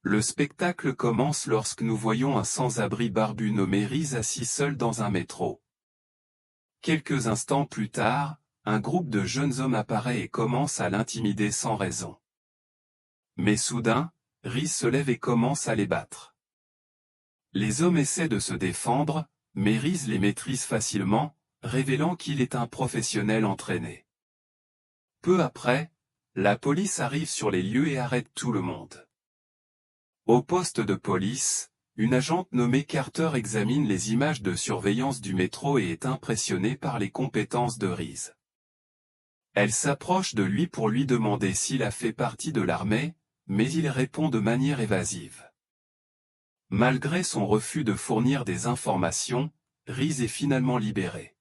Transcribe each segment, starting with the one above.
Le spectacle commence lorsque nous voyons un sans-abri barbu nommé Reese assis seul dans un métro. Quelques instants plus tard, un groupe de jeunes hommes apparaît et commence à l'intimider sans raison. Mais soudain, Reese se lève et commence à les battre. Les hommes essaient de se défendre, mais Reese les maîtrise facilement, révélant qu'il est un professionnel entraîné. Peu après, la police arrive sur les lieux et arrête tout le monde. Au poste de police, une agente nommée Carter examine les images de surveillance du métro et est impressionnée par les compétences de Reese. Elle s'approche de lui pour lui demander s'il a fait partie de l'armée, mais il répond de manière évasive. Malgré son refus de fournir des informations, Reese est finalement libéré.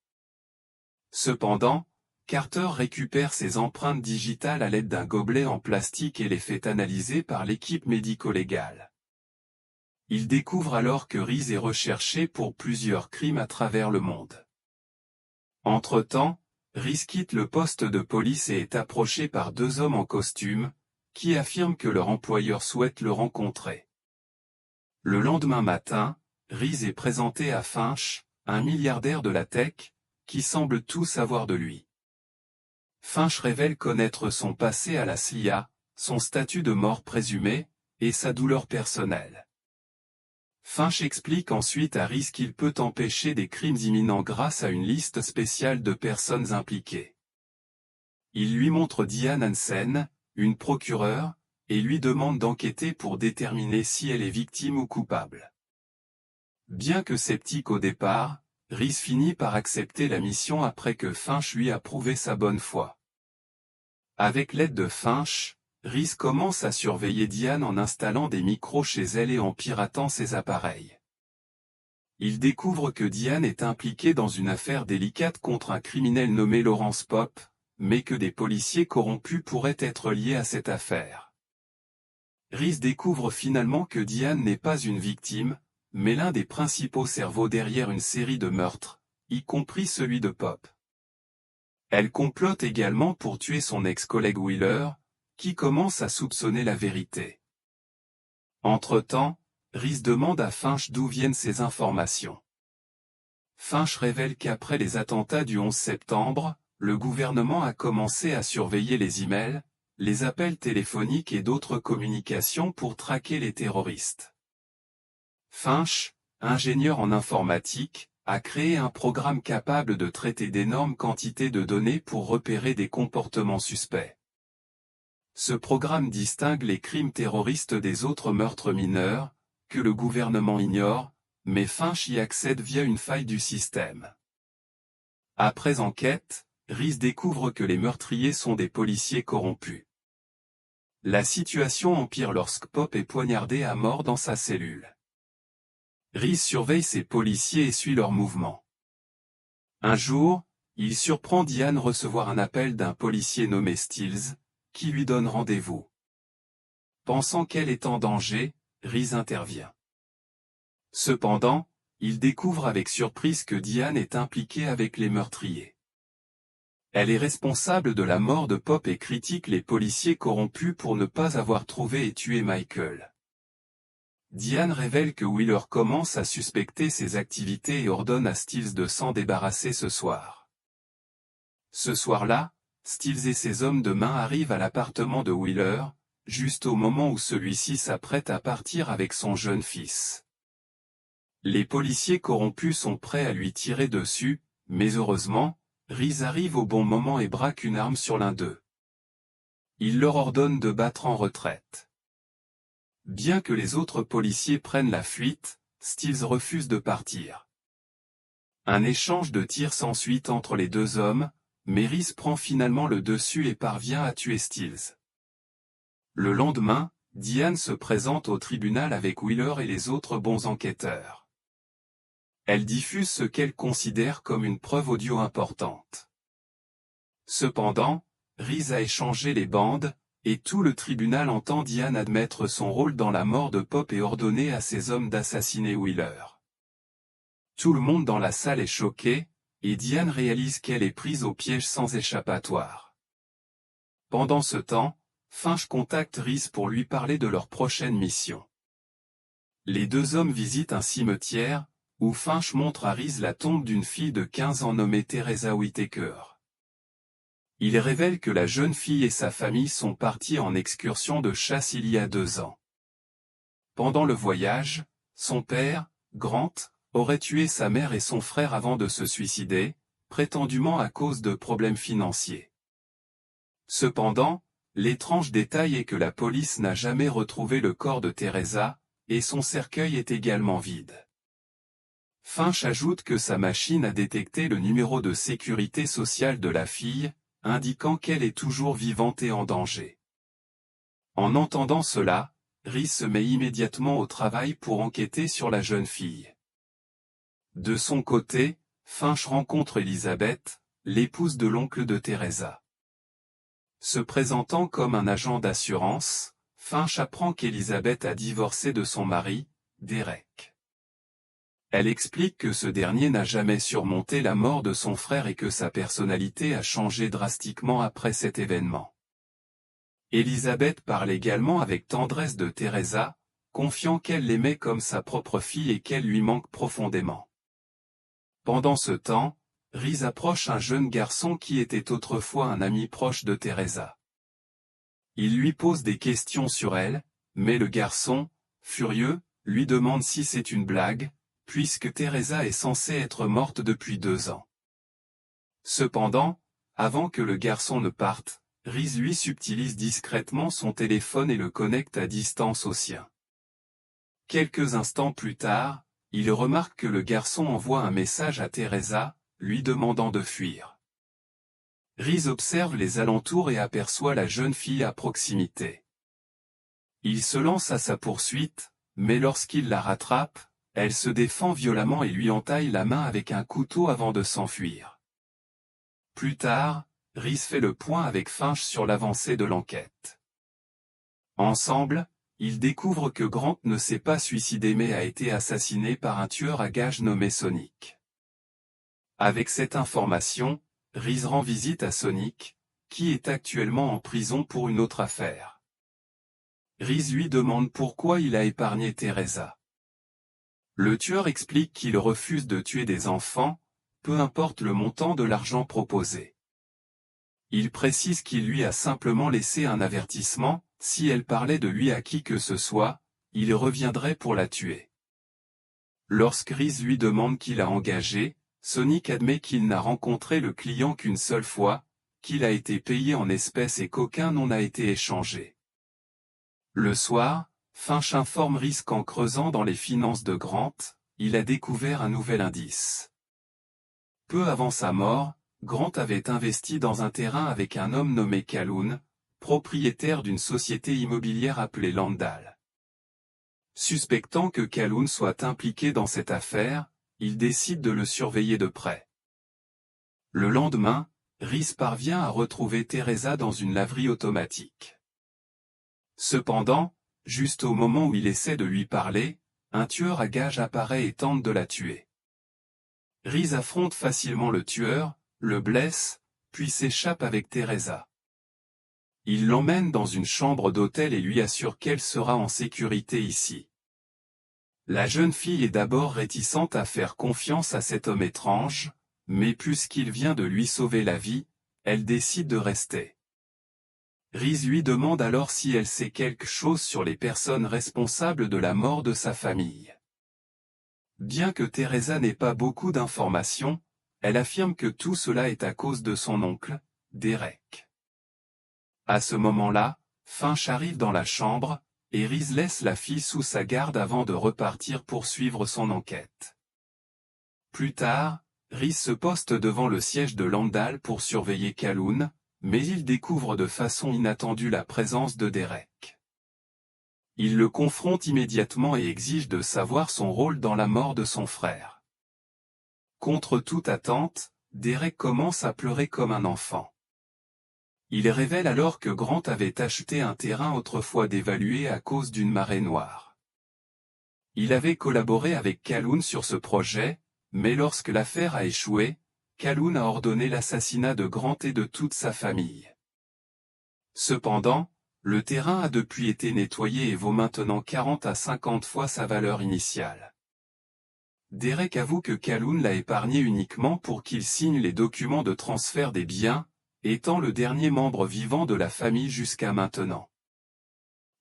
Cependant, Carter récupère ses empreintes digitales à l'aide d'un gobelet en plastique et les fait analyser par l'équipe médico-légale. Il découvre alors que Reese est recherché pour plusieurs crimes à travers le monde. Entre-temps, Reese quitte le poste de police et est approché par deux hommes en costume, qui affirment que leur employeur souhaite le rencontrer. Le lendemain matin, Reese est présenté à Finch, un milliardaire de la tech, qui semble tout savoir de lui. Finch révèle connaître son passé à la CIA, son statut de mort présumé, et sa douleur personnelle. Finch explique ensuite à Reese qu'il peut empêcher des crimes imminents grâce à une liste spéciale de personnes impliquées. Il lui montre Diane Hansen, une procureure, et lui demande d'enquêter pour déterminer si elle est victime ou coupable. Bien que sceptique au départ, Reese finit par accepter la mission après que Finch lui a prouvé sa bonne foi. Avec l'aide de Finch, Reese commence à surveiller Diane en installant des micros chez elle et en piratant ses appareils. Il découvre que Diane est impliquée dans une affaire délicate contre un criminel nommé Lawrence Pop, mais que des policiers corrompus pourraient être liés à cette affaire. Reese découvre finalement que Diane n'est pas une victime, mais l'un des principaux cerveaux derrière une série de meurtres, y compris celui de Pop. Elle complote également pour tuer son ex-collègue Wheeler, qui commence à soupçonner la vérité. Entre-temps, Reese demande à Finch d'où viennent ces informations. Finch révèle qu'après les attentats du 11 septembre, le gouvernement a commencé à surveiller les emails, les appels téléphoniques et d'autres communications pour traquer les terroristes. Finch, ingénieur en informatique, a créé un programme capable de traiter d'énormes quantités de données pour repérer des comportements suspects. Ce programme distingue les crimes terroristes des autres meurtres mineurs, que le gouvernement ignore, mais Finch y accède via une faille du système. Après enquête, Reese découvre que les meurtriers sont des policiers corrompus. La situation empire lorsque Pop est poignardé à mort dans sa cellule. Reese surveille ses policiers et suit leurs mouvements. Un jour, il surprend Diane recevoir un appel d'un policier nommé Stills, qui lui donne rendez-vous. Pensant qu'elle est en danger, Reese intervient. Cependant, il découvre avec surprise que Diane est impliquée avec les meurtriers. Elle est responsable de la mort de Pop et critique les policiers corrompus pour ne pas avoir trouvé et tué Michael. Diane révèle que Wheeler commence à suspecter ses activités et ordonne à Stills de s'en débarrasser ce soir. Ce soir-là, Stills et ses hommes de main arrivent à l'appartement de Wheeler, juste au moment où celui-ci s'apprête à partir avec son jeune fils. Les policiers corrompus sont prêts à lui tirer dessus, mais heureusement, Reese arrive au bon moment et braque une arme sur l'un d'eux. Il leur ordonne de battre en retraite. Bien que les autres policiers prennent la fuite, Stills refuse de partir. Un échange de tirs s'ensuit entre les deux hommes, mais Reese prend finalement le dessus et parvient à tuer Stills. Le lendemain, Diane se présente au tribunal avec Wheeler et les autres bons enquêteurs. Elle diffuse ce qu'elle considère comme une preuve audio importante. Cependant, Reese a échangé les bandes, et tout le tribunal entend Diane admettre son rôle dans la mort de Pop et ordonner à ses hommes d'assassiner Wheeler. Tout le monde dans la salle est choqué, et Diane réalise qu'elle est prise au piège sans échappatoire. Pendant ce temps, Finch contacte Reese pour lui parler de leur prochaine mission. Les deux hommes visitent un cimetière, où Finch montre à Reese la tombe d'une fille de 15 ans nommée Teresa Whittaker. Il révèle que la jeune fille et sa famille sont partis en excursion de chasse il y a 2 ans. Pendant le voyage, son père, Grant, aurait tué sa mère et son frère avant de se suicider, prétendument à cause de problèmes financiers. Cependant, l'étrange détail est que la police n'a jamais retrouvé le corps de Teresa, et son cercueil est également vide. Finch ajoute que sa machine a détecté le numéro de sécurité sociale de la fille, indiquant qu'elle est toujours vivante et en danger. En entendant cela, Reese se met immédiatement au travail pour enquêter sur la jeune fille. De son côté, Finch rencontre Elizabeth, l'épouse de l'oncle de Teresa. Se présentant comme un agent d'assurance, Finch apprend qu'Elizabeth a divorcé de son mari, Derek. Elle explique que ce dernier n'a jamais surmonté la mort de son frère et que sa personnalité a changé drastiquement après cet événement. Elizabeth parle également avec tendresse de Teresa, confiant qu'elle l'aimait comme sa propre fille et qu'elle lui manque profondément. Pendant ce temps, Reese approche un jeune garçon qui était autrefois un ami proche de Teresa. Il lui pose des questions sur elle, mais le garçon, furieux, lui demande si c'est une blague, puisque Teresa est censée être morte depuis 2 ans. Cependant, avant que le garçon ne parte, Reese lui subtilise discrètement son téléphone et le connecte à distance au sien. Quelques instants plus tard, il remarque que le garçon envoie un message à Teresa, lui demandant de fuir. Reese observe les alentours et aperçoit la jeune fille à proximité. Il se lance à sa poursuite, mais lorsqu'il la rattrape, elle se défend violemment et lui entaille la main avec un couteau avant de s'enfuir. Plus tard, Reese fait le point avec Finch sur l'avancée de l'enquête. Ensemble, ils découvrent que Grant ne s'est pas suicidé mais a été assassiné par un tueur à gages nommé Sonic. Avec cette information, Reese rend visite à Sonic, qui est actuellement en prison pour une autre affaire. Reese lui demande pourquoi il a épargné Teresa. Le tueur explique qu'il refuse de tuer des enfants, peu importe le montant de l'argent proposé. Il précise qu'il lui a simplement laissé un avertissement, si elle parlait de lui à qui que ce soit, il reviendrait pour la tuer. Lorsque Reese lui demande qui l'a engagé, Sonic admet qu'il n'a rencontré le client qu'une seule fois, qu'il a été payé en espèces et qu'aucun nom n'a été échangé. Le soir, Finch informe Reese qu'en creusant dans les finances de Grant, il a découvert un nouvel indice. Peu avant sa mort, Grant avait investi dans un terrain avec un homme nommé Calhoun, propriétaire d'une société immobilière appelée Landal. Suspectant que Calhoun soit impliqué dans cette affaire, il décide de le surveiller de près. Le lendemain, Reese parvient à retrouver Teresa dans une laverie automatique. Cependant, juste au moment où il essaie de lui parler, un tueur à gages apparaît et tente de la tuer. Reese affronte facilement le tueur, le blesse, puis s'échappe avec Teresa. Il l'emmène dans une chambre d'hôtel et lui assure qu'elle sera en sécurité ici. La jeune fille est d'abord réticente à faire confiance à cet homme étrange, mais puisqu'il vient de lui sauver la vie, elle décide de rester. Reese lui demande alors si elle sait quelque chose sur les personnes responsables de la mort de sa famille. Bien que Teresa n'ait pas beaucoup d'informations, elle affirme que tout cela est à cause de son oncle, Derek. À ce moment-là, Finch arrive dans la chambre, et Reese laisse la fille sous sa garde avant de repartir pour suivre son enquête. Plus tard, Reese se poste devant le siège de Landal pour surveiller Calhoun, mais il découvre de façon inattendue la présence de Derek. Il le confronte immédiatement et exige de savoir son rôle dans la mort de son frère. Contre toute attente, Derek commence à pleurer comme un enfant. Il révèle alors que Grant avait acheté un terrain autrefois dévalué à cause d'une marée noire. Il avait collaboré avec Calhoun sur ce projet, mais lorsque l'affaire a échoué, Calhoun a ordonné l'assassinat de Grant et de toute sa famille. Cependant, Le terrain a depuis été nettoyé et vaut maintenant 40 à 50 fois sa valeur initiale. Derek avoue que Calhoun l'a épargné uniquement pour qu'il signe les documents de transfert des biens, étant le dernier membre vivant de la famille jusqu'à maintenant.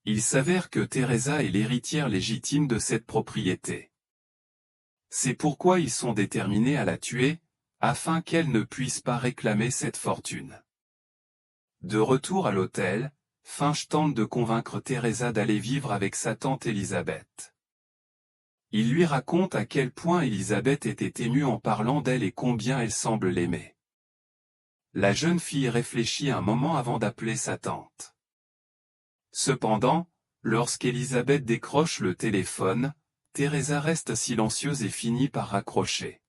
Il s'avère que Teresa est l'héritière légitime de cette propriété. C'est pourquoi ils sont déterminés à la tuer, afin qu'elle ne puisse pas réclamer cette fortune. De retour à l'hôtel, Finch tente de convaincre Teresa d'aller vivre avec sa tante Elizabeth. Il lui raconte à quel point Elizabeth était émue en parlant d'elle et combien elle semble l'aimer. La jeune fille réfléchit un moment avant d'appeler sa tante. Cependant, lorsqu'Elizabeth décroche le téléphone, Teresa reste silencieuse et finit par raccrocher.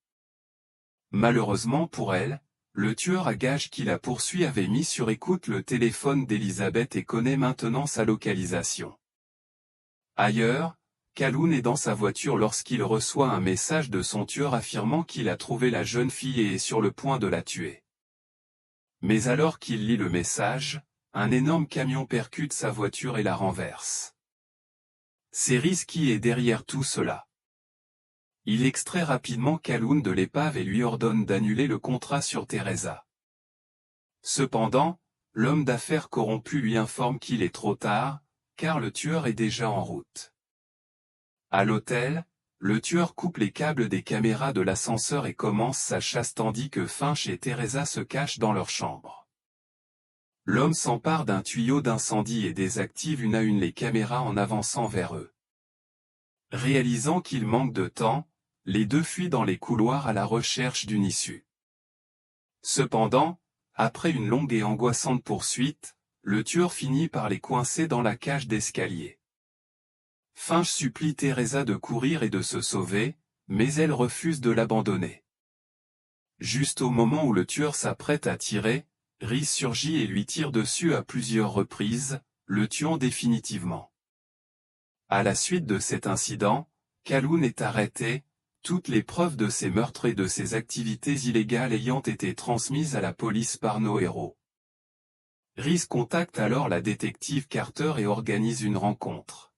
Malheureusement pour elle, le tueur à gages qui la poursuit avait mis sur écoute le téléphone d'Elizabeth et connaît maintenant sa localisation. Ailleurs, Calhoun est dans sa voiture lorsqu'il reçoit un message de son tueur affirmant qu'il a trouvé la jeune fille et est sur le point de la tuer. Mais alors qu'il lit le message, un énorme camion percute sa voiture et la renverse. C'est Reese qui est derrière tout cela. Il extrait rapidement Calhoun de l'épave et lui ordonne d'annuler le contrat sur Teresa. Cependant, l'homme d'affaires corrompu lui informe qu'il est trop tard, car le tueur est déjà en route. À l'hôtel, le tueur coupe les câbles des caméras de l'ascenseur et commence sa chasse tandis que Finch et Teresa se cachent dans leur chambre. L'homme s'empare d'un tuyau d'incendie et désactive une à une les caméras en avançant vers eux. Réalisant qu'il manque de temps, les deux fuient dans les couloirs à la recherche d'une issue. Cependant, après une longue et angoissante poursuite, le tueur finit par les coincer dans la cage d'escalier. Finch supplie Teresa de courir et de se sauver, mais elle refuse de l'abandonner. Juste au moment où le tueur s'apprête à tirer, Reese surgit et lui tire dessus à plusieurs reprises, le tuant définitivement. À la suite de cet incident, Calhoun est arrêté, toutes les preuves de ses meurtres et de ses activités illégales ayant été transmises à la police par nos héros. Reese contacte alors la détective Carter et organise une rencontre.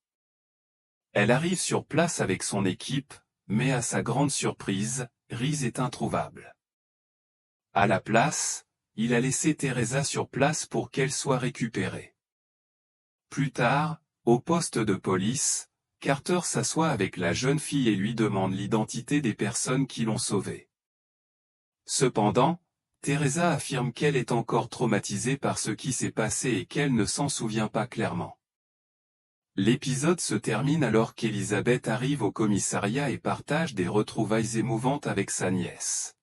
Elle arrive sur place avec son équipe, mais à sa grande surprise, Reese est introuvable. À la place, il a laissé Teresa sur place pour qu'elle soit récupérée. Plus tard, au poste de police, Carter s'assoit avec la jeune fille et lui demande l'identité des personnes qui l'ont sauvée. Cependant, Teresa affirme qu'elle est encore traumatisée par ce qui s'est passé et qu'elle ne s'en souvient pas clairement. L'épisode se termine alors qu'Elizabeth arrive au commissariat et partage des retrouvailles émouvantes avec sa nièce.